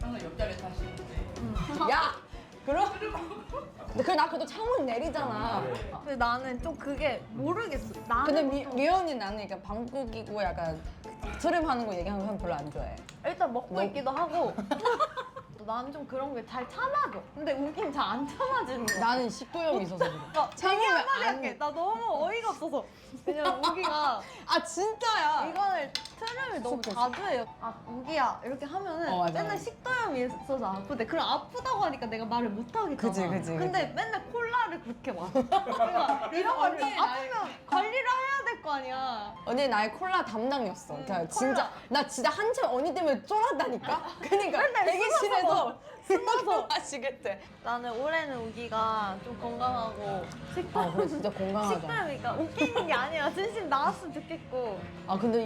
항상 옆자리에 타시는데. 야! 그럼? 근데 나 그래도 창문 내리잖아. 근데 나는 좀 그게 모르겠어. 나는 근데 미연이 나는 약간 방구 끼고 약간 트림 하는 거 얘기하는 거 별로 안 좋아해. 일단 먹고 있기도 하고 나는 좀 그런 게 잘 참아줘. 근데 우긴 잘 안 참아주는 거야. 나는 식도염이 있어서 그래. 참으면 참으면 안 할게. 나 너무 어이가 없어서. 왜냐면 우기가 아 진짜야. 이거를 트름을 너무 자주 해요. 아 우기야 이렇게 하면은 맞아. 맨날 식도염이 있어서 아프대. 그럼 아프다고 하니까 내가 말을 못 하겠잖아. 그치. 근데 맨날 콜라를 그렇게 마셔. 그러니까 이런 거 언니, 아프면 관리를 해야 될 거 아니야. 언니 나의 콜라 담당이었어. 그러니까 진짜 나 진짜 한참 언니 때문에 쫄았다니까. 그러니까 대기실에서 숨어서 마시겠대. 나는 올해는 우기가 좀 건강하고 아 그래 진짜 건강하다. 식도염이니까 웃기는 게 아니라 진심 나았으면 좋겠고. 아 근데